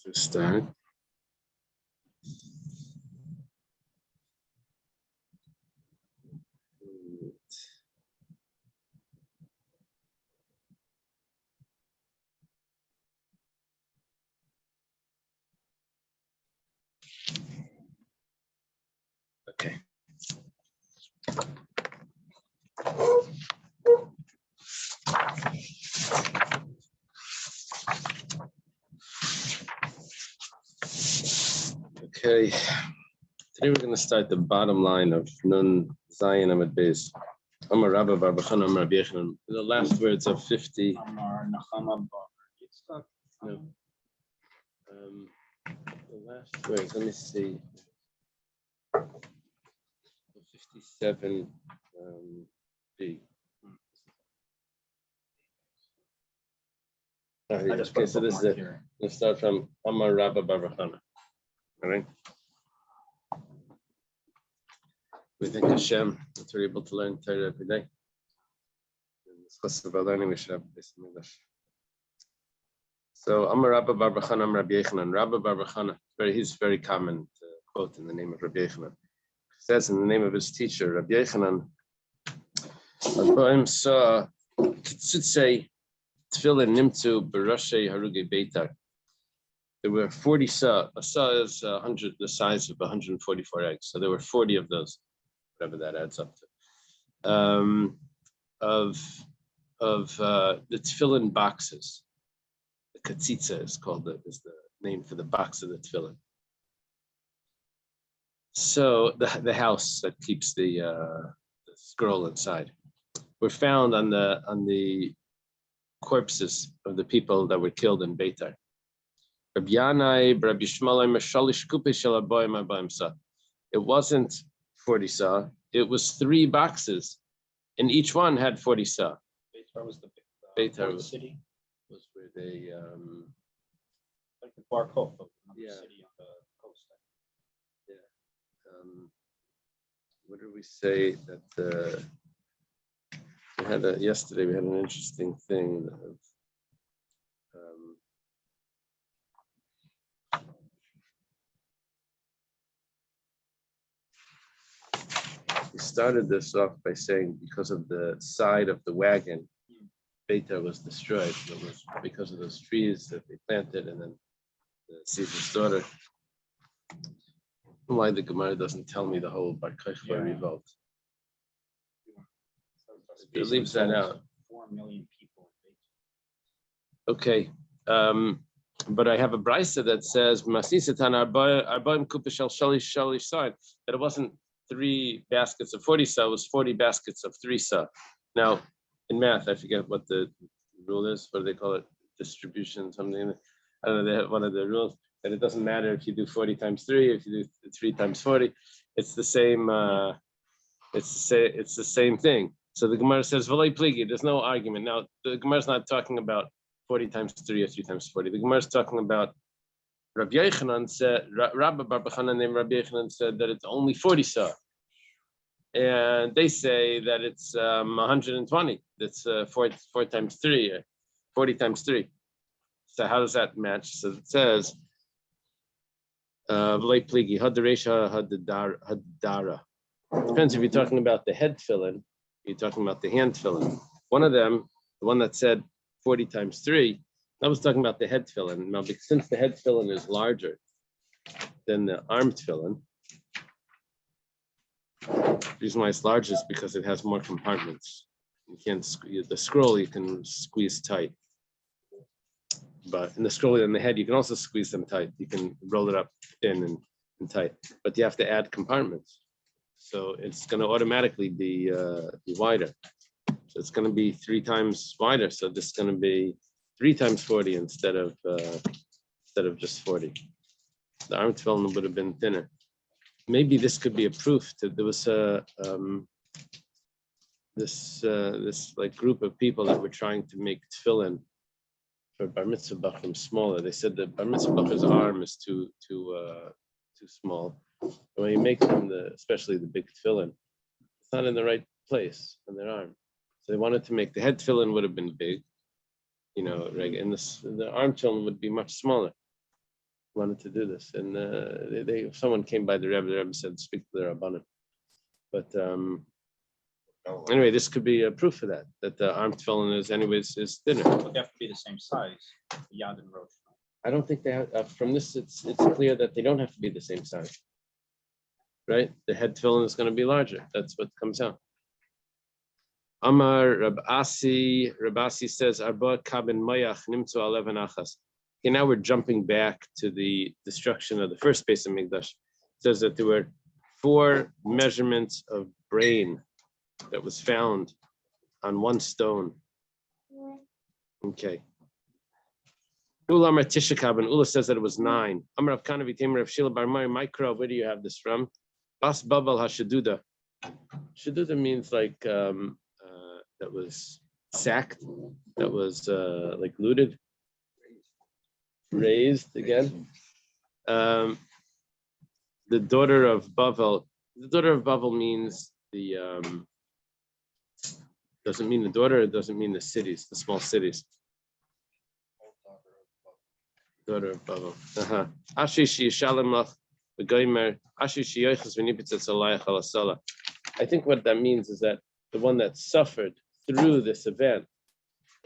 to start. Okay. Okay. Today we're going to start the bottom line of Nun Zayin Amid Beis. Amar Rabba Bar Bachan Amar Rabbi Yochanan. The last words of 50. No. The last words, let me see. 57 B. Okay, so this is it. Let's start from Amar Rabba Bar Bachan. All right. We thank Hashem that we're able to learn Torah every day. And discuss about learning, we should have this in English. So Amar Rabba Bar Bachan Amar Rabbi Yochanan. Rabba Bar Bachan, he's very common quote in the name of Rabbi Yochanan. He says in the name of his teacher, Rabbi Yochanan, Adbaim saw Kitzutzei Tefillin Nimtzu Barashei Haruge Beitar. There were 40 saw. A saw is 100, the size of 144 eggs. So there were 40 of those, whatever that adds up to, of the tefillin boxes. The katzitza is is the name for the box of the tefillin. So the house that keeps the scroll inside were found on the corpses of the people that were killed in Beitar. It wasn't 40 saw, it was 3 boxes, and each one had 40 saw. Beitar was the Beitar city. Was where they like the Bar Kokhba, yeah. City on the coast. Yeah. What did we say that yesterday we had an interesting thing of we started this off by saying because of the side of the wagon, Beitar was destroyed. It was because of those trees that they planted and then the Caesar's daughter. Why the Gemara doesn't tell me the whole Bar Kokhba revolt. It leaves that out. 4 million people. Okay. But I have a brisa that says that it wasn't 3 baskets of 40 saw, it was 40 baskets of 3 saw. Now, in math, I forget what the rule is. What do they call it? Distribution, something. I don't know. They have one of the rules that it doesn't matter if you do 40 times 3, if you do 3 times 40. It's the same. It's the same thing. So the Gemara says, "V'loi pligi." There's no argument. Now the Gemara is not talking about 40 times 3 or 3 times 40. The Gemara is talking about Rabbi Yochanan said, Rabba Bar Bachan named Rabbi Yochanan said that it's only 40 saw. And they say that it's 120. That's 4 times 3, 40 times 3. So how does that match? So it says, V'loi pligi, had the resha, had the dara. Depends if you're talking about the head tefillin, you're talking about the hand tefillin. One of them, the one that said 40 times 3, that was talking about the head tefillin. Now, since the head tefillin is larger than the arm tefillin, the reason why it's larger is because it has more compartments. You can't the scroll you can squeeze tight, but in the scroll and the head you can also squeeze them tight. You can roll it up thin and tight, but you have to add compartments. So it's going to automatically be wider. So it's going to be 3 times wider. So this is going to be 3 times 40 instead of just 40. The arm tefillin would have been thinner. Maybe this could be a proof that there was this like group of people that were trying to make tefillin for bar mitzvah bachrim smaller. They said that bar mitzvah bachrim's arm is too small. When you make them, especially the big tefillin, it's not in the right place on their arm. So they wanted to make the head tefillin would have been big, and the arm tefillin would be much smaller. wanted to do this, and someone came by the Rebbe said speak to the Rabbanim. But anyway, this could be a proof of that the arm tefillin is anyways is thinner. But they have to be the same size. Yad and Rosh. I don't think they have, from this it's clear that they don't have to be the same size. Right? The head tefillin is going to be larger. That's what comes out. Amar Rab Asi says, Arba kabin mayach nimtzu aleven achas. Okay, now we're jumping back to the destruction of the first base of Mikdash. It says that there were 4 measurements of brain that was found on one stone. Okay. Ula Amar Tisha kabin. Ula says that it was 9. Amar Rav Kana v'Tamer Rav Shila bar Mari Micro. Where do you have this from? Bas babal hashaduda. Shaduda means like that was sacked, that was like looted, raised again. The daughter of Bavel. The daughter of Bavel means the doesn't mean the daughter. It doesn't mean the cities, the small cities. Daughter of Bavel. Ashish Yishalem Lach v'Goymer Ashish Yochas v'Nipitzatz Alayach Alasala. I think what that means is that the one that suffered through this event,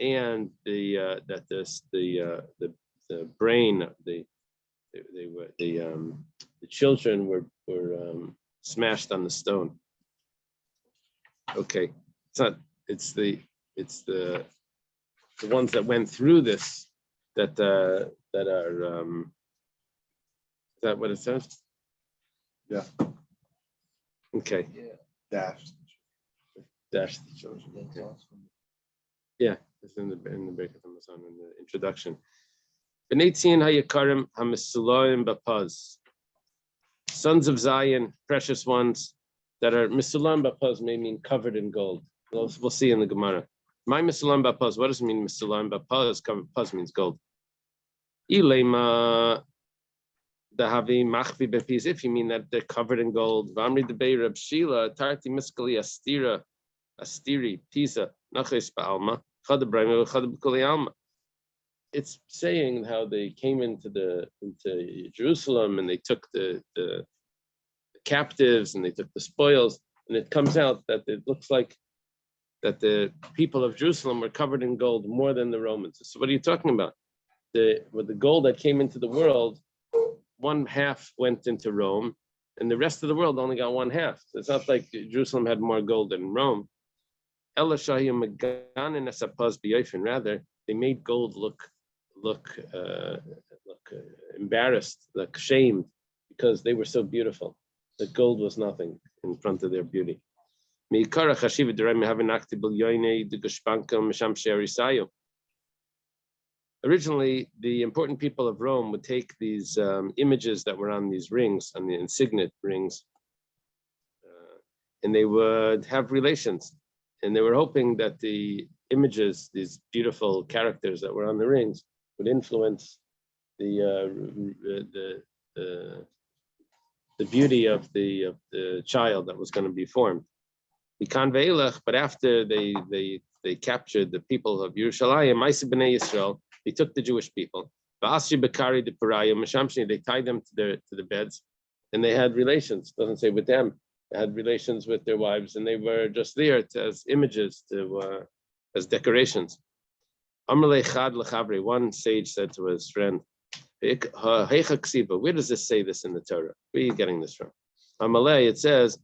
and the brain, the children were smashed on the stone. Okay, it's not. It's the ones that went through this that are. Is that what it says? Yeah. Okay. Yeah. Dash the children. Okay. Yeah, it's in the Birkat Hamazon in the introduction. B'neitzin hayakarim hamisulayim bapaz. Sons of Zion, precious ones that are misulayim bapaz may mean covered in gold. We'll see in the Gemara. My misulayim bapaz. What does it mean? Misulayim bapaz. Covered paz means gold. Ilema. If you mean that they're covered in gold, Vamri debei Rab Shila, Tarti Miskali Astiri, Pisa, Naches Ba'alma, Chadabrayim, Chadabkuli Alma. It's saying how they came into Jerusalem and they took the captives and they took the spoils, and it comes out that it looks like that the people of Jerusalem were covered in gold more than the Romans. So what are you talking about? With the gold that came into the world, 1/2 went into Rome, and the rest of the world only got 1/2. So it's not like Jerusalem had more gold than Rome. Rather, they made gold look embarrassed, look shamed, because they were so beautiful. The gold was nothing in front of their beauty. Originally, the important people of Rome would take these images that were on these rings, on the insignet rings, and they would have relations. And they were hoping that the images, these beautiful characters that were on the rings, would influence the beauty of the child that was going to be formed. But after they captured the people of Yerushalayim, Yisrael, they took the Jewish people. They tied them to the beds, and they had relations. It doesn't say with them. They had relations with their wives, and they were just there as images, as decorations. One sage said to his friend, where does this say this in the Torah? Where are you getting this from? It says,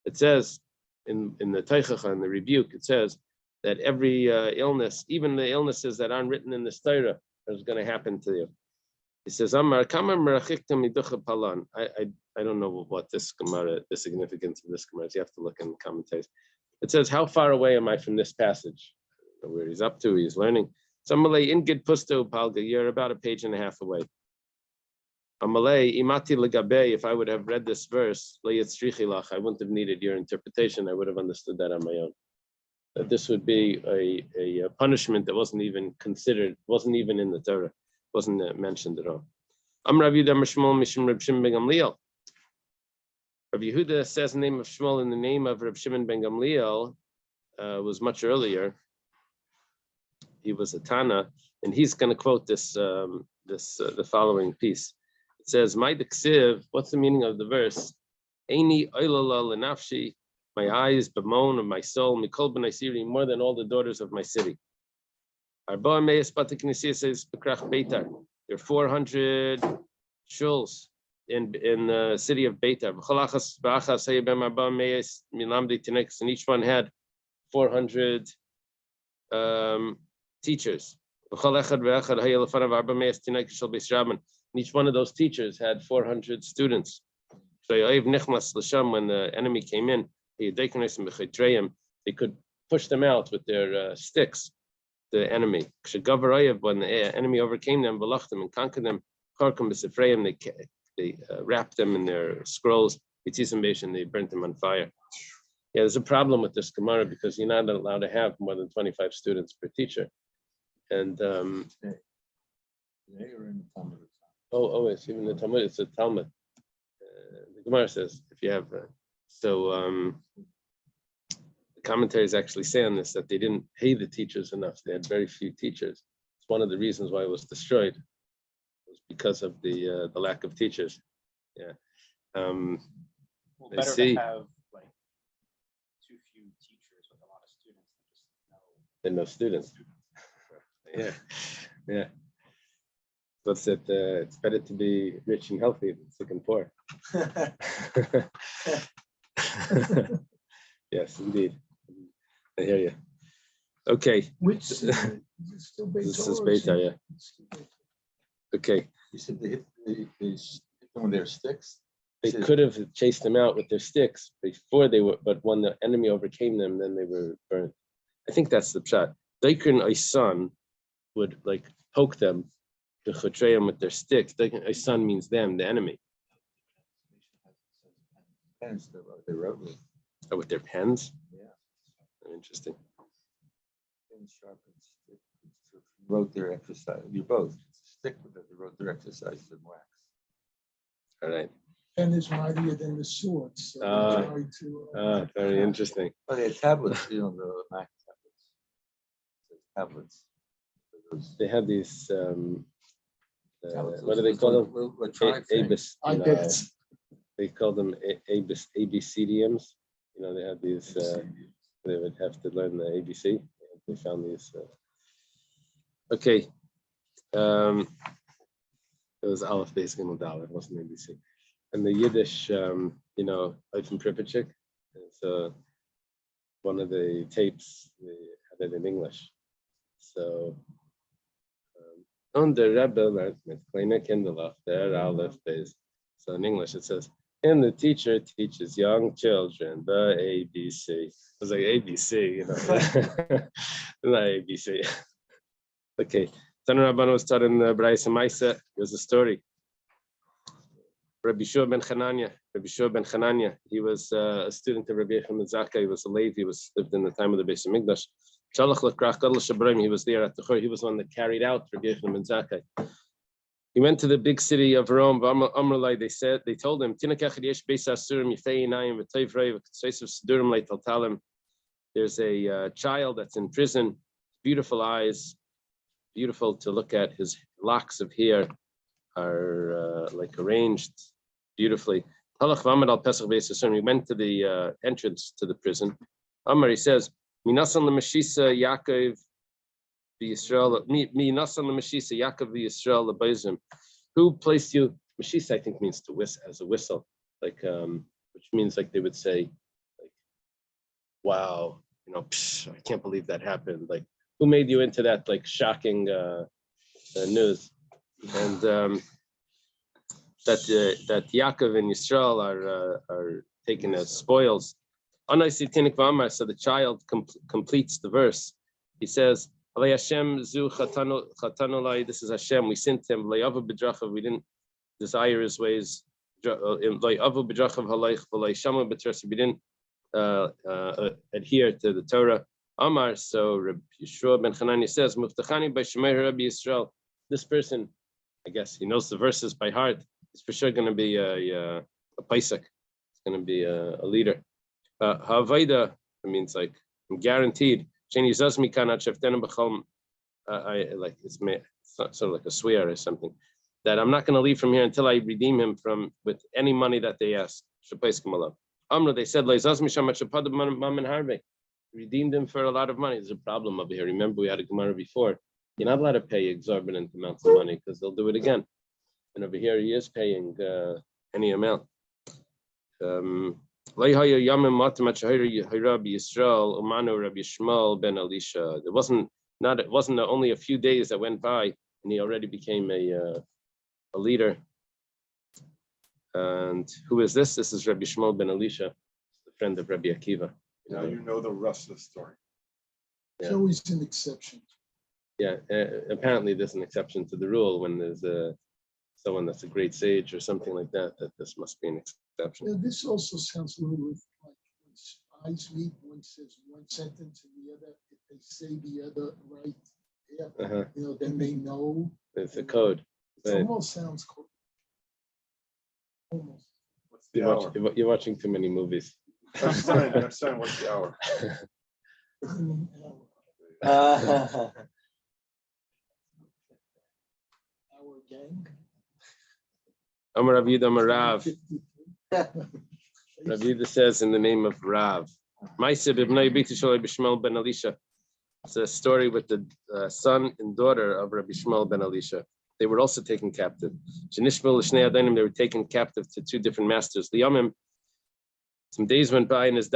it says in the Teichacha, in the rebuke, it says that every illness, even the illnesses that aren't written in the Torah, is going to happen to you. He says, I don't know what this Gemara, the significance of this Gemara is. You have to look in the commentaries. It says, how far away am I from this passage? Where he's up to, he's learning. Samalei in Gid Pusto Palga, you're about 1.5 pages away. Amalei imati legabe, if I would have read this verse, I wouldn't have needed your interpretation. I would have understood that on my own. That this would be a punishment that wasn't even considered, wasn't even in the Torah, wasn't mentioned at all. Rav Yehuda says the name of Shmuel in the name of Reb Shimon ben Gamliel was much earlier. He was a Tana, and he's going to quote this the following piece. It says, "My diksiv." What's the meaning of the verse? Eini oilala lenafshi. My eyes bemoan of my soul. Mikol b'naisiri, more than all the daughters of my city. Arba meis batiknisia says bekrach Beitar. There are 400 shuls in the city of Beitar. And each one had 400 teachers. And each one of those teachers had 400 students. So when the enemy came in, they could push them out with their sticks, the enemy. When the enemy overcame them, and conquered them, they wrapped them in their scrolls, they burnt them on fire. Yeah, there's a problem with this Gemara because you're not allowed to have more than 25 students per teacher. And it's even the Talmud, it's a Talmud. The Gemara says if you have the commentaries actually say on this that they didn't pay the teachers enough. They had very few teachers. It's one of the reasons why it was destroyed. It was because of the lack of teachers. Yeah. Well, I better see. to have like too few teachers with a lot of students Than no students. Yeah, yeah. What's it? It's better to be rich and healthy than sick and poor. Yes, indeed. I hear you. Okay. Which is it still This is Beitar? Beitar, yeah. Okay. You said they hit them with their sticks? They could have chased them out with their sticks before they were, but when the enemy overcame them, then they were burnt. I think that's the pshat. Daikrin Aisan would like poke them to chotray them with their sticks. Daikrin Aisan means them, the enemy. Pens they wrote with. Oh, with their pens? Yeah. Interesting. Pen sharpened stick. Wrote their exercise. You both stick with it. They wrote their exercises in wax. All right. And is mightier than the sword. So they tried to, Very interesting. Oh, they had tablets, the Mac tablets. They had these, what do they call them? Abis. I bet. They call them ABCDMs. They had these, they would have to learn the ABC. They found these. Okay. It was Aleph Beis Gimel Daled. It wasn't ABC. And the Yiddish, Eifem Pripachik. So one of the tapes, they had it in English. So, on the Rebbe learned mit kleine Kinderlach, der Aleph Beis. So in English it says, and the teacher teaches young children the ABC. I was like, ABC, not ABC. Okay. Taner Rabban was taught in the Brais Maisa. There's a story. Rabbi Shua ben Chananya. He was a student of Rabbi Yechon ben Zakkai. He was a Levi. He lived in the time of the Beis Hamikdash. He was there at the Chor. He was the one that carried out Rabbi Yechon ben Zakkai. He went to the big city of Rome. They told him, there's a child that's in prison, beautiful eyes, beautiful to look at. His locks of hair are like arranged beautifully. He went to the entrance to the prison. Amar, he says, Yaakov who placed you? Mashisa, I think, means to whistle, as a whistle, like which means like they would say, like, wow, I can't believe that happened. Like, who made you into that like shocking news? And that Yaakov and Yisrael are taken as spoils. So the child completes the verse. He says, this is Hashem, we sinned him. We didn't desire his ways. We didn't adhere to the Torah. Amar, so Rabbi Yeshua ben Chananya says, this person, I guess he knows the verses by heart. He's for sure going to be a Paisek. He's going to be a leader. Havaida, it means like, I'm guaranteed. I like it's sort of like a swear or something, that I'm not going to leave from here until I redeem him with any money that they ask. Amra, they said, redeemed him for a lot of money. There's a problem over here. Remember, we had a Gemara before. You're not allowed to pay exorbitant amounts of money because they'll do it again. And over here, he is paying any amount. It wasn't only a few days that went by, and he already became a leader. And who is this? This is Rabbi Shmuel ben Elisha, the friend of Rabbi Akiva. Now you know the rest of the story. It's always an exception. Yeah, apparently there's an exception to the rule when there's someone that's a great sage or something like that, that this must be an exception. Yeah, this also sounds a little bit like when spies meet, one says one sentence and the other, if they say the other right, then they know. It's a code. It almost sounds cool. Almost. What's the hour? You're watching too many movies. I'm saying, what's the hour? Our gang. Amar Rav Yehuda Amar Rav. Rav Yehuda says in the name of Rav. It's a story with the son and daughter of Rabbi Shmuel ben Elisha. They were also taken captive. They were taken captive to two different masters. Some days went by, and these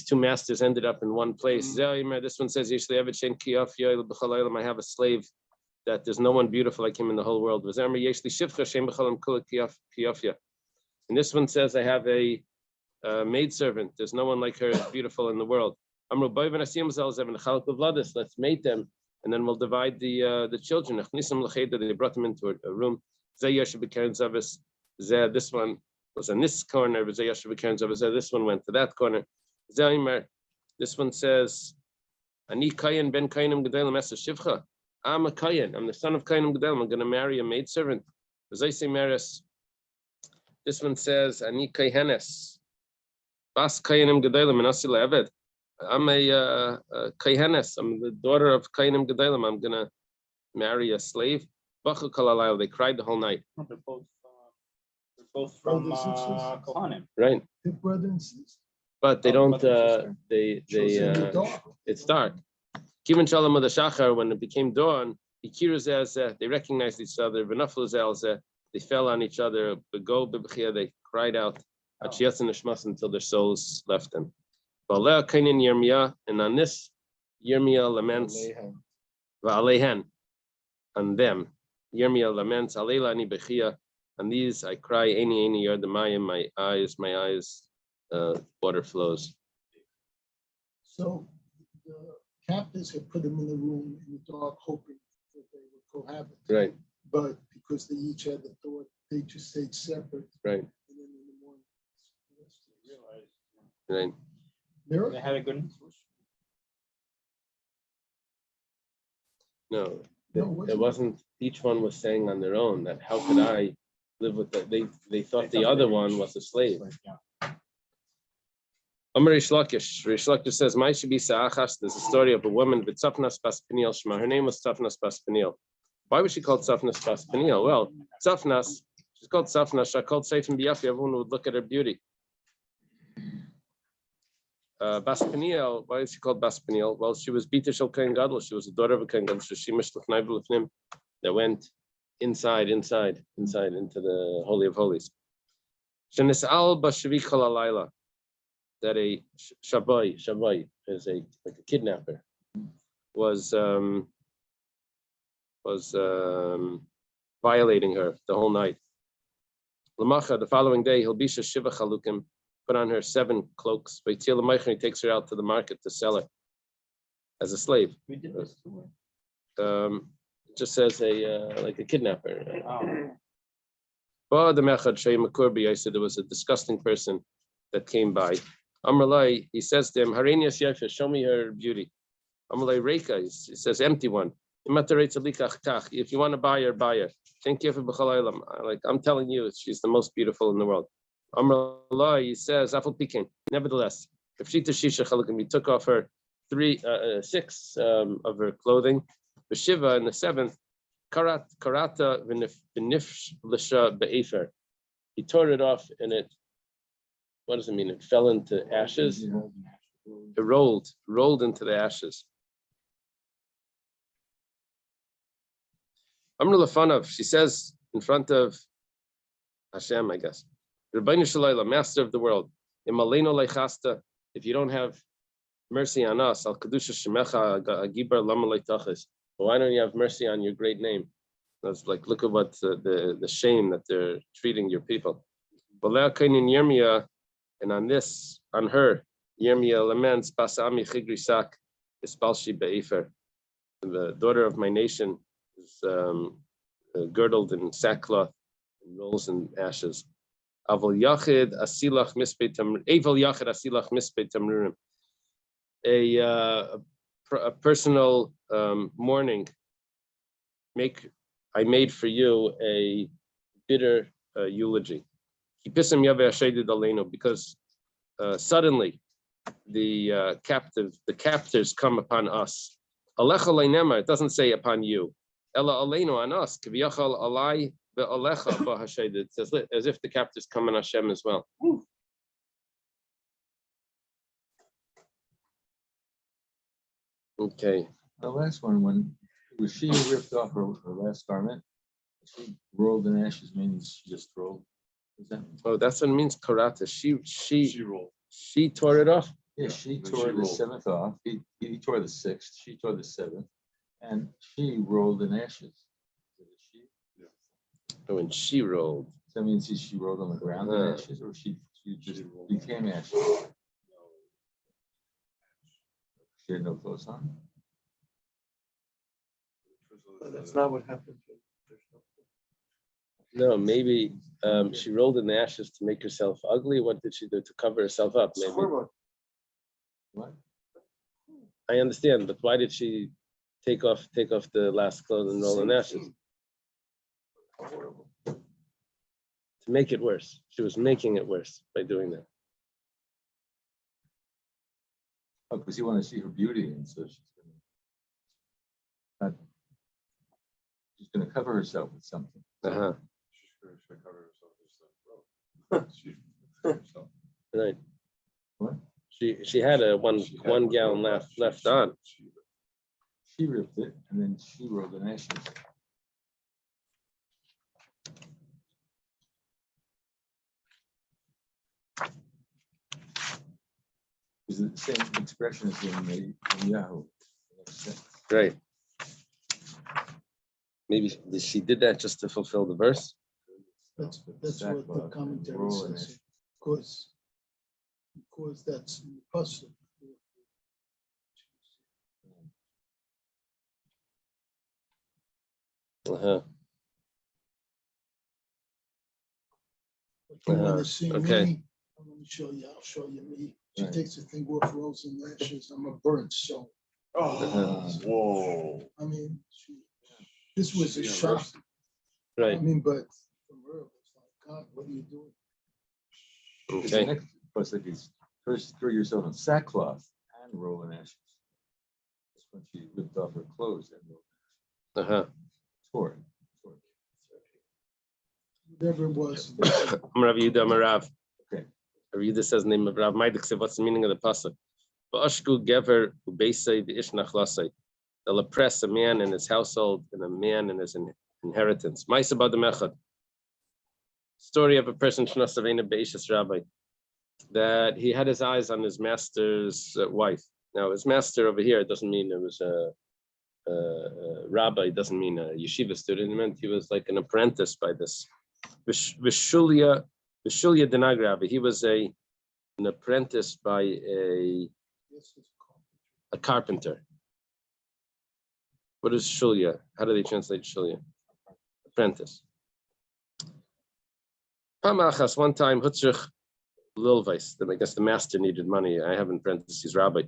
two masters ended up in one place. This one says, I have a slave that there's no one beautiful like him in the whole world. And this one says, I have a maidservant. There's no one like her beautiful in the world. Let's mate them, and then we'll divide the children. They brought them into a room. This one was in this corner. This one went to that corner. This one says, Ani Kayin ben Kainim Gedalim Esa Shivcha. I'm a Kayin. I'm the son of Kainim Gedalim. I'm going to marry a maidservant. This one says, Ani Kaihenes. Bas Kainim Gedalim and Asila Eved. I'm a Kaihenes. I'm the daughter of Kainim Gedalim. I'm going to marry a slave. Bachu Kalalayl. They cried the whole night. They're both from Kohanim. Right. They're brother and sister. But they don't, Dark. it's dark. Kivan Shalom of the Shachar, when it became dawn, they recognized each other. They fell on each other. They cried out until their souls left them. And on this, Yirmiyah laments on them. Yirmiyah laments, on these I cry, my eyes, water flows. So the captors had put them in a room in the dark, hoping that they would cohabit. Right. But because they each had the thought, they just stayed separate. Right. And then in the morning, Right. They had a good intuition. No, it wasn't. Each one was saying on their own that how could I live with that? They thought the other one was a slave. Amar Rish Lakish says, "My should be Sa'achas." There's a story of a woman with Tzafnas Bas Peniel Shema. Her name was Tzafnas Bas Peniel. Why was she called Tzafnas Bas Peniel? Well, Tzafnas, she's called Tzafnas. She called Seifim Biyafi. Everyone would look at her beauty. Bas Peniel, why is she called Bas Peniel? Well, she was Bita Shel Kohen Gadol. She was the daughter of a Kohen Gadol. That went inside into the Holy of Holies. Shenis'al Bashavi Kol Alayla. That a Shabai is like a kidnapper, was violating her the whole night. Lamacha, the following day, Hilbisha Shiva Chalukim, put on her 7 cloaks. He takes her out to the market to sell her as a slave. We did this too. It just says like a kidnapper. Oh. There was a disgusting person that came by. Amrlai, he says to him, Harenias Yefa, show me her beauty. Amrlai Reika, he says, empty one. If you want to buy her, buy her. Like I'm telling you, she's the most beautiful in the world. Amrlai, he says, nevertheless, if she we took off her 6 of her clothing. Shiva in the 7th, karata v'niflisha be'efer. He tore it off and it, what does it mean? It fell into ashes. It rolled into the ashes. Amr Lafanov, she says in front of Hashem, I guess, Rabbeinu Shalayla, Master of the world, Imaleno leichasta, if you don't have mercy on us, Al Kedusha Shemecha Agibar Lama Leitachis, why don't you have mercy on your great name? That's like, look at what the shame that they're treating your people. Balea Kainin Yirmiyah, and on her, Yirmiyah laments, Basami Chigrisak, Ispalshi Be'efer, the daughter of my nation is girdled in sackcloth and rolls in ashes. Aval Yachid Asilach Mispei Tamrurim. A personal mourning. I made for you a bitter eulogy. Because suddenly the captors come upon us. It doesn't say upon you. Ella aleinu on us. Kiviyachal alai ve'alecha ba'hashayid. It says as if the captors come on Hashem as well. Okay. The last one, when was she ripped off her last garment? She rolled in ashes, means she just rolled. Is that? Oh, that's what it means. Karata. She rolled. She tore it off. Yeah, she Then tore she the rolled. 7th off. He tore the 6th. She tore the 7th, and she rolled in ashes. She, Oh, and she rolled. that means she rolled on the ground in ashes, or she just became ashes. She had no clothes on. That's not what happened. No, maybe she rolled in the ashes to make herself ugly. What did she do to cover herself up? Maybe. What? I understand, but why did she take off the last clothes and roll in ashes? To make it worse. She was making it worse by doing that. Oh, because you want to see her beauty, and so she's going to cover herself with something. Uh-huh. She's cover herself. Right. What? She had a one gown left on. She ripped it, and then she rolled in ashes. Is it the same expression as in Yahoo? Right. Maybe she did that just to fulfill the verse. That's what the commentary says. Because that's possible. Uh-huh. If you want to see Okay. me, I'm going to show you. I'll show you me. She Right. takes the thing off, rolls in ashes. I'm a burnt soul. Oh, whoa. I mean, this was a shock. Right. I mean, but from her, it's like, God, what are you doing? The Okay. next plus, like, is first throw yourself in sackcloth and roll in ashes. That's when she ripped off her clothes and rolled. Uh-huh. Tore it. Whatever it was. I'm Rav Yehuda Marav. Okay. Rav Yehuda says the name of Rav Maidik said, what's the meaning of the pasuk? Ba'ashku gever ubeisei v'ish nachlasei. They'll oppress a man in his household and a man in his inheritance. Ma'aseh b'adam echad. Story of a person Shnasavena Beishas Rabbi, that he had his eyes on his master's wife. Now, his master over here doesn't mean it was a rabbi, doesn't mean a yeshiva student. It meant he was like an apprentice by this. Vishulia Denagrabi. He was an apprentice by a carpenter. What is Shulia? How do they translate Shulia? Apprentice. One time, Hutzrich Lilvais, I guess the master needed money. I have in parentheses rabbi.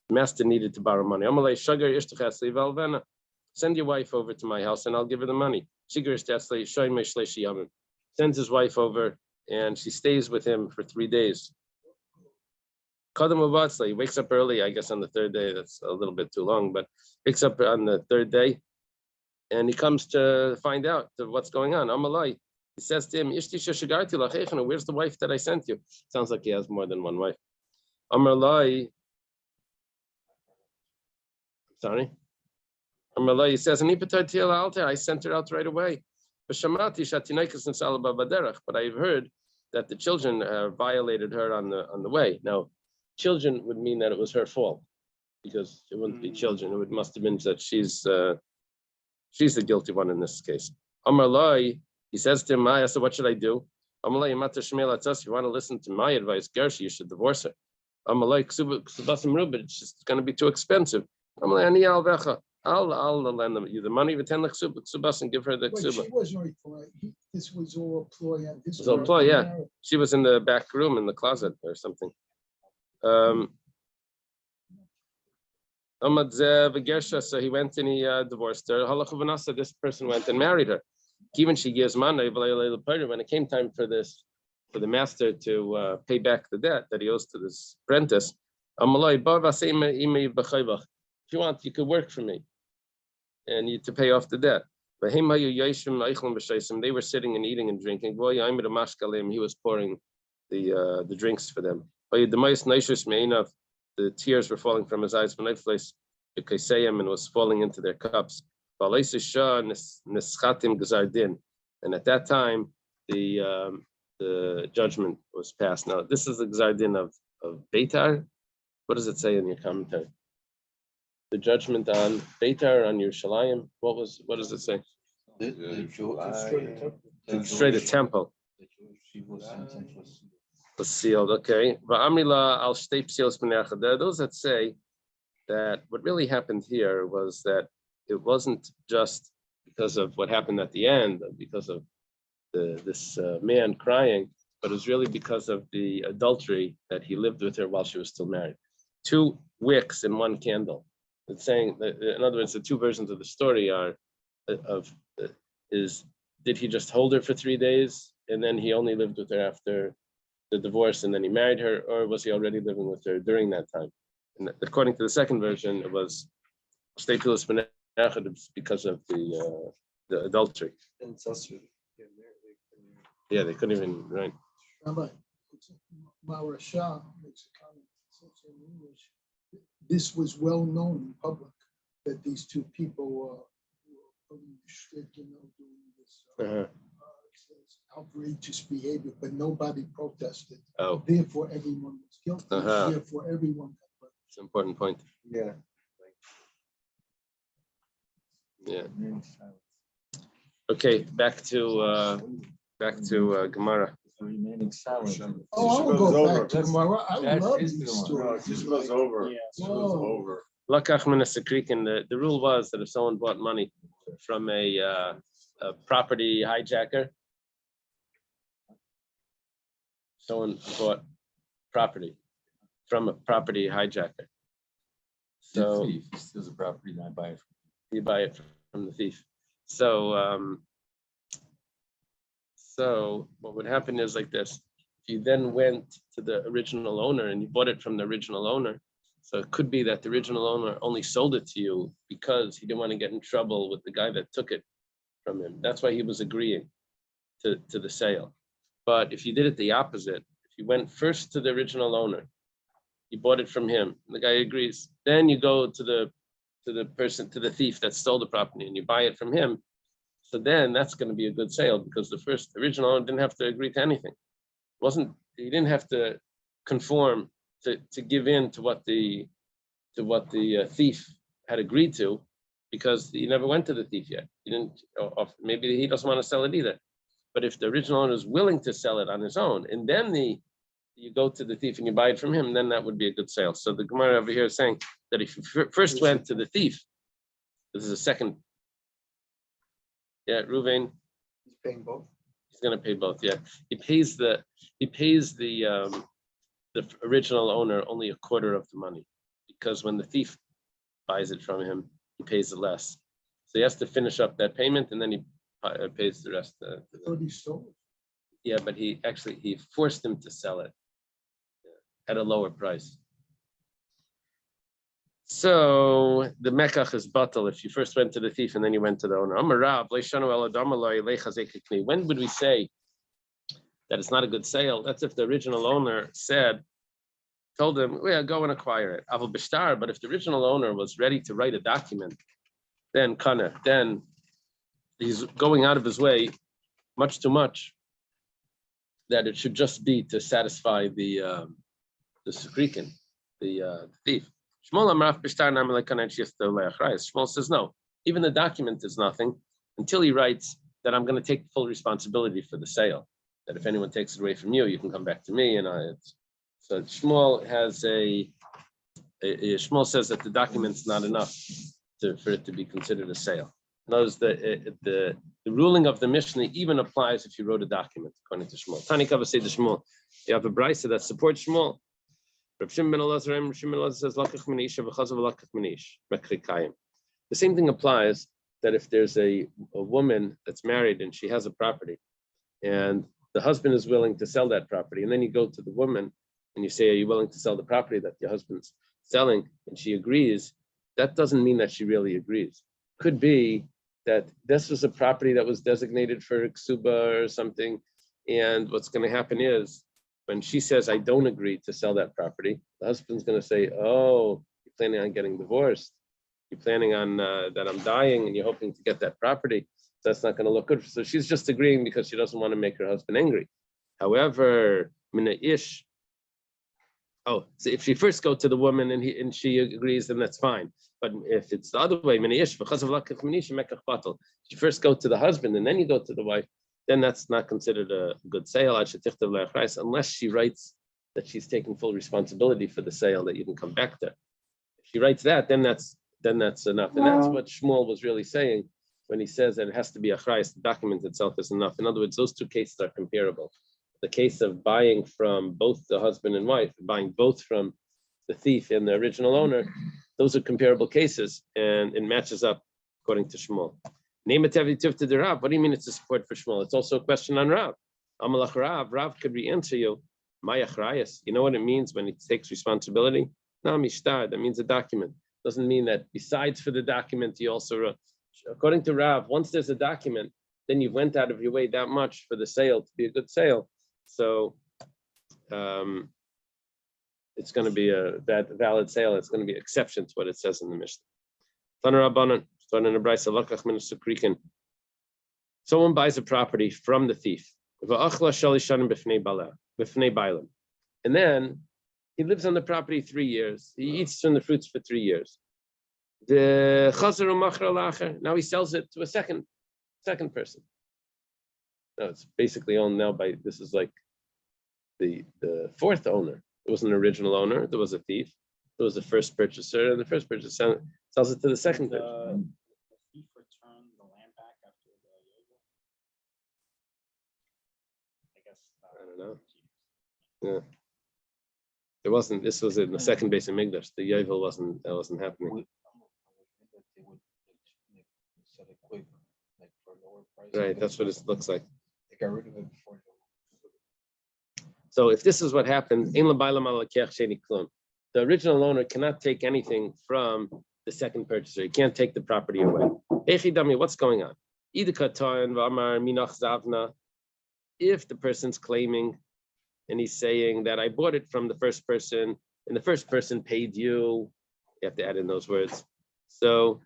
The master needed to borrow money. Send your wife over to my house and I'll give her the money. Sends his wife over and she stays with him for 3 days. Kadam Ubatzla, he wakes up early, I guess on the third day, that's a little bit too long, but wakes up on the third day and he comes to find out what's going on. Amalai, he says to him, Ishti sheshagarti lachechana, where's the wife that I sent you? Sounds like he has more than one wife. Amalai, sorry. Amalai, he says, I sent her out right away. But I've heard that the children violated her on the way. Now, children would mean that it was her fault, because it wouldn't be children. It must have been that she's the guilty one in this case. Amar Lai, he says to him, Maya, so what should I do? Amar Lai, if you want to listen to my advice, Gershi, you should divorce her. Amar Lai, it's just going to be too expensive. Amar Lai, Ani alvecha. I'll lend them you the money, and give her the Wait, ksuba. she wasn't required. This was all a ploy. It was all a ploy, yeah. She was in the back room in the closet or something. So he went and he divorced her. This person went and married her. Even she gives money, when it came time for the master to pay back the debt that he owes to this apprentice. If you want, you could work for me and you to pay off the debt. But they were sitting and eating and drinking. He was pouring the drinks for them. The tears were falling from his eyes and was falling into their cups. And at that time, the judgment was passed. Now, this is the Gzar Din of Beitar. What does it say in your commentary? The judgment on Beitar, on Yerushalayim. What does it say? To destroy the temple. Was sealed. Okay. Those that say that what really happened here was that it wasn't just because of what happened at the end, because of this man crying, but it was really because of the adultery that he lived with her while she was still married. 2 wicks in 1 candle. It's saying that, in other words, the 2 versions of the story are did he just hold her for 3 days and then he only lived with her after the divorce and then he married her, or was he already living with her during that time? And according to the second version, it was because of the adultery. Yeah, they couldn't even, right? Rabbi, Marasha makes a comment. In English, this was well known in public that these 2 people were putting shtick, doing this outrageous behavior, but nobody protested. Oh. Therefore, everyone was guilty. Therefore, everyone got punished. It's an important point. Yeah. Yeah. Okay, back to Gemara. Remaining silent. Oh, I will go back to tomorrow. I love these No, stories. it just goes over. Yeah. It goes over. Lakach Minasakrik, and the rule was that if someone bought money from a property hijacker, someone bought property from a property hijacker. So If he steals a property, then I buy it. You buy it from the thief. So what would happen is like this. If you then went to the original owner and you bought it from the original owner, so it could be that the original owner only sold it to you because he didn't want to get in trouble with the guy that took it from him. That's why he was agreeing to the sale. But if you did it the opposite, if you went first to the original owner, you bought it from him, and the guy agrees, then you go to the thief that stole the property and you buy it from him. So then that's going to be a good sale because the original owner didn't have to agree to anything. He didn't have to conform to give in to what the thief had agreed to, because he never went to the thief yet. He didn't, or maybe he doesn't want to sell it either. But if the original owner is willing to sell it on his own, and then you go to the thief and you buy it from him, then that would be a good sale. So the Gemara over here is saying that if you first went to the thief, this is a second. Yeah, Ruvain. He's paying both. He's going to pay both. Yeah, he pays the original owner only a quarter of the money, because when the thief buys it from him, he pays it less. So he has to finish up that payment and then he pays the rest. He sold it. Yeah, but he forced him to sell it at a lower price. So the mekach is batal if you first went to the thief and then you went to the owner. When would we say that it's not a good sale? That's if the original owner told him, "Yeah, go and acquire it." But if the original owner was ready to write a document, then he's going out of his way much too much that it should just be to satisfy the Sukrikin, the thief. Shmuel says no. Even the document is nothing until he writes that I'm going to take full responsibility for the sale. That if anyone takes it away from you, you can come back to me. So Shmuel Shmuel says that the document's not enough for it to be considered a sale. Notice the ruling of the Mishnah even applies if you wrote a document, according to Shmuel. Tani Kava say to Shmuel, you have a brisa that supports Shmuel. Rav Shimon ben Elazar says, "Lakach manish v'chazav lakach manish mekrikayim." The same thing applies that if there's a woman that's married and she has a property, and the husband is willing to sell that property, and then you go to the woman and you say, "Are you willing to sell the property that your husband's selling?" and she agrees, that doesn't mean that she really agrees. Could be that this was a property that was designated for ksuba or something, and what's going to happen is when she says, "I don't agree to sell that property," the husband's going to say, "Oh, you're planning on getting divorced. You're planning on that I'm dying and you're hoping to get that property. So that's not going to look good." So she's just agreeing because she doesn't want to make her husband angry. However, so if she first go to the woman and she agrees, then that's fine. But if it's the other way, you first go to the husband and then you go to the wife, then that's not considered a good sale. Unless she writes that she's taking full responsibility for the sale, that you can come back to. If she writes that, then that's enough. And that's what Shmuel was really saying when he says that it has to be achrayis. The document itself is enough. In other words, those two cases are comparable. The case of buying from both the husband and wife, buying both from the thief and the original owner, those are comparable cases, and it matches up according to Shmuel. Name it to the Rav. What do you mean it's a support for Shmuel? It's also a question on Rav. Amalach Rav could re-answer you. Mayachrayas. You know what it means when he takes responsibility? No, mishtar. That means a document. Doesn't mean that besides for the document, he also wrote. According to Rav, once there's a document, then you went out of your way that much for the sale to be a good sale. So it's going to be a valid sale. It's going to be an exception to what it says in the Mishnah. Someone buys a property from the thief, and then he lives on the property 3 years. He eats from the fruits for 3 years. Now he sells it to a second person. No, it's basically owned now by, this is like the fourth owner. There was an original owner, there was a thief, there was a first purchaser, and the first purchaser sells it to the second purchaser. The thief returned the land back after the yovel? I guess. I don't know. Yeah. This was in the second base of Migdash. The yovel wasn't happening. Right, that's what it looks like. They got rid of it before. So if this is what happened, the original owner cannot take anything from the second purchaser. He can't take the property away. What's going on? If the person's claiming and he's saying that I bought it from the first person and the first person paid you have to add in those words. So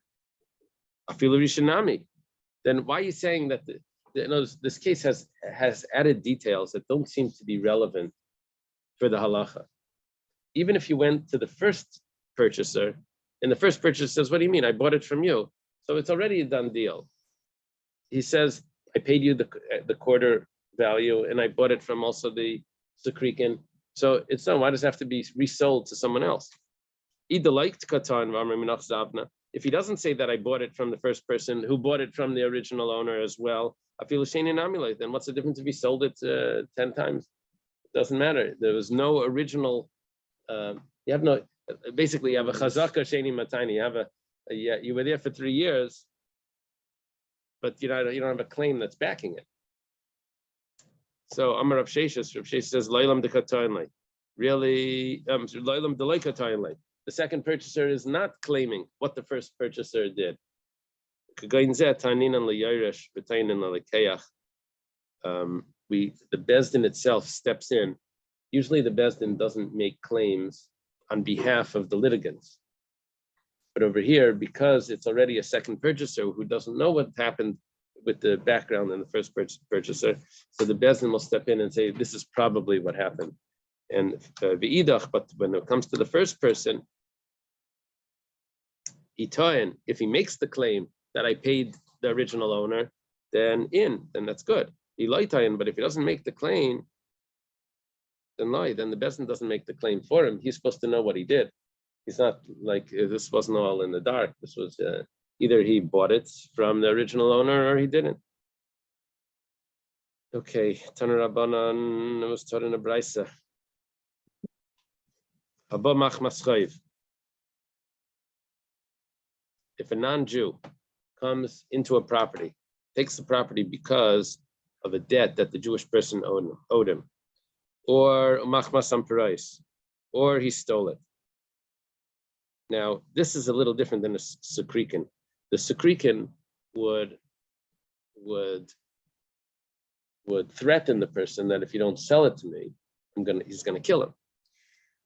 afilu rishanami. Then why are you saying that this case has added details that don't seem to be relevant for the halacha? Even if you went to the first purchaser and the first purchaser says, "What do you mean? I bought it from you." So it's already a done deal. He says, "I paid you the quarter value and I bought it from also the Sukrikin." So it's done. Why does it have to be resold to someone else? If he doesn't say that I bought it from the first person who bought it from the original owner as well, then what's the difference if he sold it 10 times? It doesn't matter. There was no original. You have no. Basically, you have a chazaka sheni matani. You were there for 3 years, but you don't have a claim that's backing it. So Amar Rav Sheshes says Loilam de Kataynlei. Really, Loilam de Kataynlei. the second purchaser is not claiming what the first purchaser did. The Bezdin itself steps in. Usually the Bezdin doesn't make claims on behalf of the litigants. But over here, because it's already a second purchaser who doesn't know what happened with the background in the first purchaser, so the Bezdin will step in and say, this is probably what happened. And but when it comes to the first person, if he makes the claim that I paid the original owner, then that's good. But if he doesn't make the claim, then the Bezdin doesn't make the claim for him. He's supposed to know what he did. He's not like, this wasn't all in the dark. This was either he bought it from the original owner or he didn't. Okay, Taner Rabbanan was taught in a brisa. Abba machmas chayv. If a non-Jew comes into a property, takes the property because of a debt that the Jewish person owed him, or machmas amperais, or he stole it. Now, this is a little different than a sekrikin. The sekrikin would threaten the person that if you don't sell it to me, he's gonna kill him.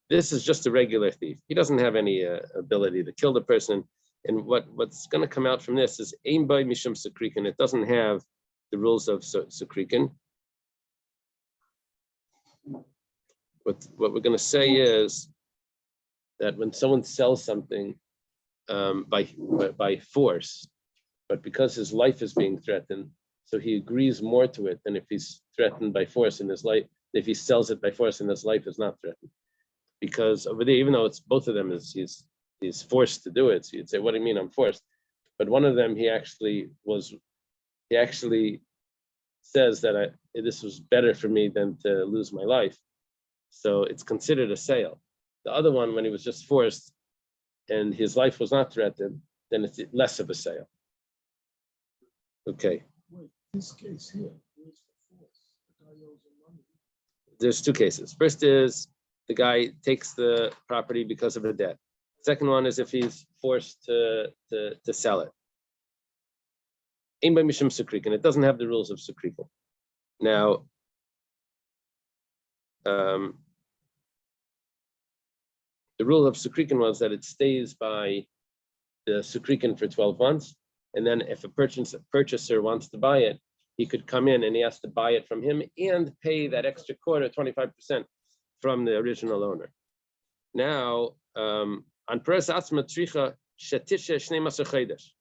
This is just a regular thief. He doesn't have any ability to kill the person. And what's going to come out from this is aim by mishum sekrikin. It doesn't have the rules of sekrikin. What we're going to say is that when someone sells something by force, but because his life is being threatened, so he agrees more to it than if he's threatened by force in his life. If he sells it by force and his life is not threatened, because over there, even though it's both of them, he's forced to do it. So you'd say, what do you mean I'm forced? But one of them, he actually says that this was better for me than to lose my life. So it's considered a sale. The other one, when he was just forced and his life was not threatened, then it's less of a sale. Okay. Wait, this case here, where's the force? The guy owes him money. There's two cases. First is the guy takes the property because of a debt. Second one is if he's forced to sell it. Aim by mishum sekrikin. It doesn't have the rules of sekrikin. Now, the rule of sekrikin was that it stays by the sekrikin for 12 months, and then if a purchaser wants to buy it, he could come in and he has to buy it from him and pay that extra quarter, 25% from the original owner. Now, on Peres Atzma Tricha Shetisha Shnei Masar Chodesh.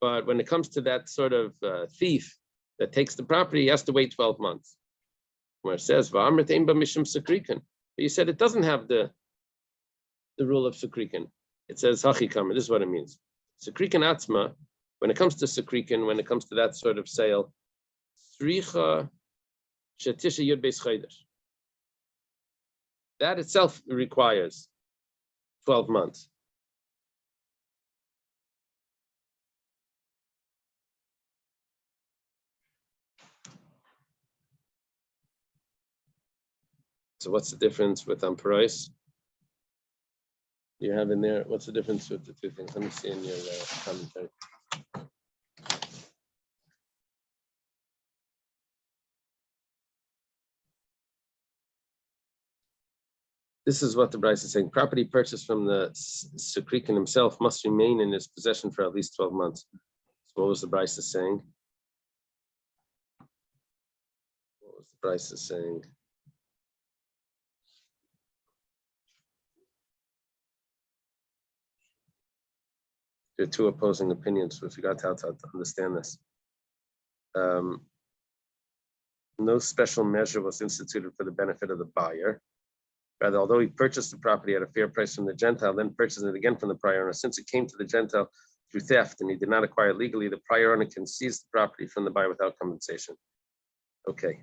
But when it comes to that sort of thief that takes the property, he has to wait 12 months. Where it says, V'amrit ein ba mishum sekrikin. But you said it doesn't have the rule of sekrikin. It says hachikam. This is what it means. Sekrikin atzma, when it comes to sekrikin, when it comes to that sort of sale, Tricha Shetisha Yud Beis Chodesh. That itself requires 12 months. So what's the difference with Amperais? You have in there, what's the difference with the two things? Let me see in your commentary. This is what the Bryce is saying. Property purchased from the Sekrikin himself must remain in his possession for at least 12 months. So what was the Bryce saying? What was the Bryce saying? There are two opposing opinions with regard to how to understand this. No special measure was instituted for the benefit of the buyer. Rather, although he purchased the property at a fair price from the Gentile, then purchased it again from the prior owner, since it came to the Gentile through theft and he did not acquire it legally, the prior owner can seize the property from the buyer without compensation. Okay.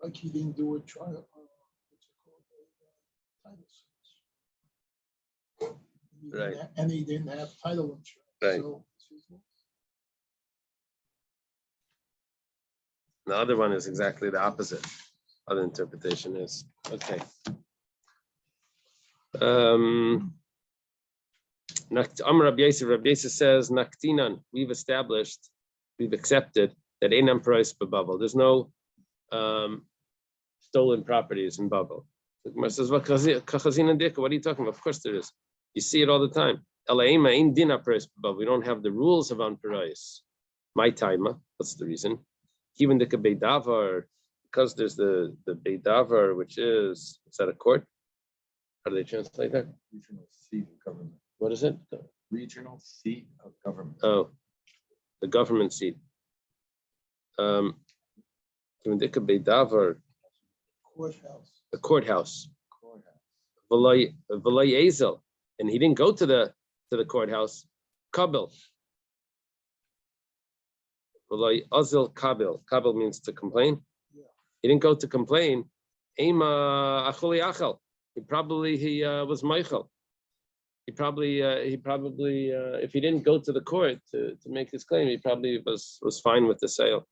Like he didn't do a trial, title search. Right. And he didn't have title insurance. Right. So, The other one is exactly the opposite. Other interpretation is okay. Amar Rabbi Yosef says, Naktinan, we've accepted that Einam Parais B'Bavel. There's no stolen properties in Babel. The Gemara says, what are you talking about? Of course there is. You see it all the time. We don't have the rules of Anparais. My timer, what's the reason? Even the Beidavar, because there's the Beidavar, which is that a court? How do they translate that? Regional seat of government. What is it? Regional seat of government. Oh, the government seat. Even the Beidavar, Courthouse. the courthouse. Courthouse. V'lay Ezel, and he didn't go to the courthouse. Kabel. V'lay Azel Kabel. Kabel means to complain. Yeah. He didn't go to complain. Ema achuli achel. He was Michael. He probably if he didn't go to the court to make his claim, he probably was fine with the sale.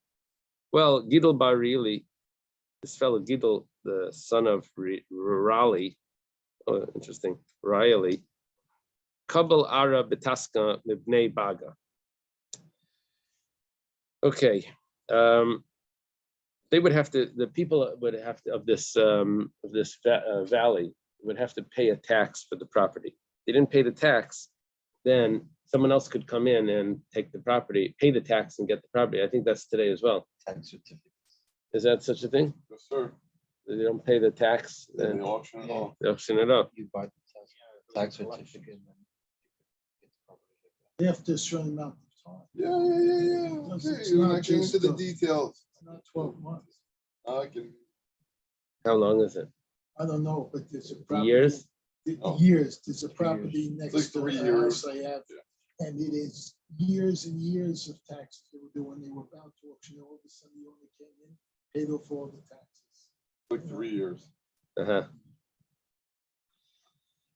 Well, Gidel Bar Rili, this fellow Gidel, the son of Rali, oh, interesting, Riley, Kabel Ara Betaska Mibnei Baga. Okay, they would have to. The people would have to of this valley would have to pay a tax for the property. They didn't pay the tax, then someone else could come in and take the property, pay the tax, and get the property. I think that's today as well. Tax certificates. Is that such a thing? Yes, sir. They don't pay the tax, In then the auction it off. they auction it off. You buy the tax certificate and then get the property. After a certain amount of time. Yeah. Okay, It's you're not not getting just into the the- details. It's not 12 months. I can. How long is it? I don't know, but there's a property. Years? Oh. Years. There's a property It's next like to 3 the years. house I have. Yeah. And it is years and years of taxes they were doing. They were about to auction. All of a sudden, the owner came in, paid off all the taxes. Like 3 years. Uh-huh.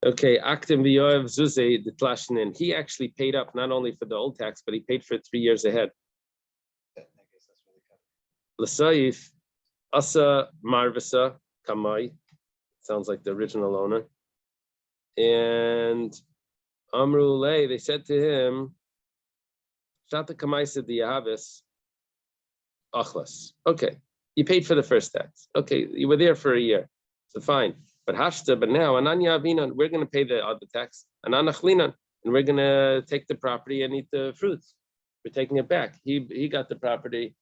Okay, Aktim V'Yoav Zuzei the Tlashnin. He actually paid up not only for the old tax, but he paid for it 3 years ahead. I guess that's where they cut it. L'Saif Asa Marvisa Kamai. Sounds like the original owner. And Amru Lei, they said to him, Shata Kamai said the Yahavis Achlas. Okay, you paid for the first tax. Okay, you were there for a year. So fine. But Hashta, but now Ananya Avinan, we're going to pay the other tax. Ananachlinan, and we're going to take the property and eat the fruits. We're taking it back. He got the property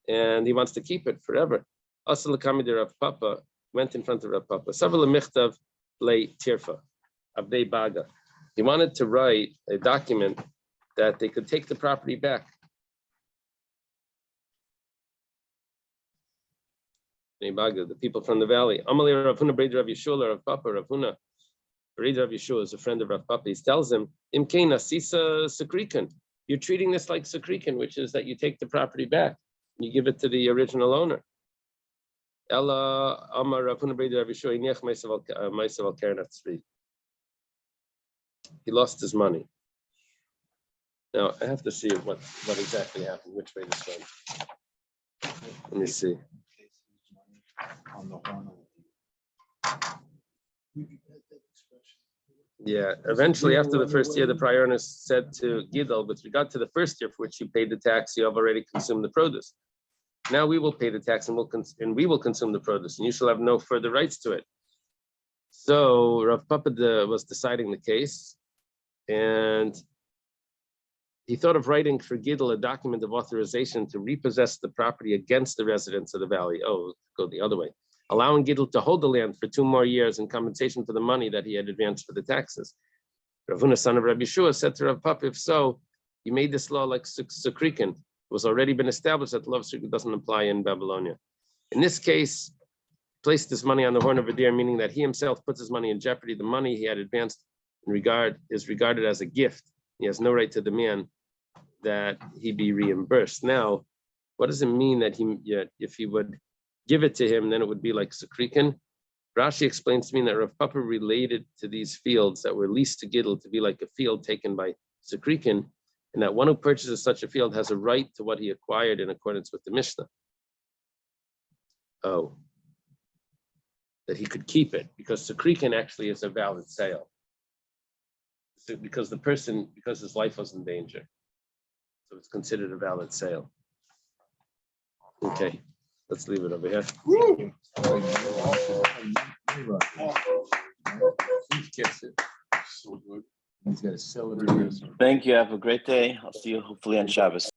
and he wants to keep it forever. Asal Kamid Rav Papa went in front of Rav Papa. Several Michtav lay Tirfa, Abdei Baga. He wanted to write a document that they could take the property back. The people from the valley. Amalei Rav Huna Breder Rav Yeshua Rav Papa Rav Huna Breder Rav Yeshua is a friend of Rav Papa. He tells him, Imkena Sisa Sakrikan. You're treating this like Sakrikan, which is that you take the property back, you give it to the original owner. Ella Amar Rav Huna Breder Rav Yeshua Inech Meisav Al Keren Atzvi. He lost his money. Now I have to see what exactly happened, which way this went. Let me see. On the horn of We've had that expression. Yeah, eventually after the first year, the prior owner said to Gidel, with regard to the first year for which you paid the tax, you have already consumed the produce. Now we will pay the tax and we will consume the produce, and you shall have no further rights to it. So Rav Papa was deciding the case, and he thought of writing for Gidel a document of authorization to repossess the property against the residents of the valley. Oh, go the other way. Allowing Gidel to hold the land for 2 more years in compensation for the money that he had advanced for the taxes. Rav Huna, son of Rabbi Yeshua, said to Rav Papa, if so, you made this law like Sakrikan. It was already been established that the law of Sakrikan doesn't apply in Babylonia. In this case, placed his money on the horn of a deer, meaning that he himself puts his money in jeopardy. The money he had advanced is regarded as a gift. He has no right to demand that he be reimbursed. Now, what does it mean that if he would give it to him, then it would be like Sakrikan? Rashi explains to me that Rav Papa related to these fields that were leased to Gidel to be like a field taken by Sakrikan, and that one who purchases such a field has a right to what he acquired in accordance with the Mishnah. Oh, that he could keep it, because Sakrikan actually is a valid sale. because his life was in danger. So it's considered a valid sale. Okay, let's leave it over here. He gets it. So good. He's got to sell it. Thank you. Have a great day. I'll see you hopefully on Shabbos.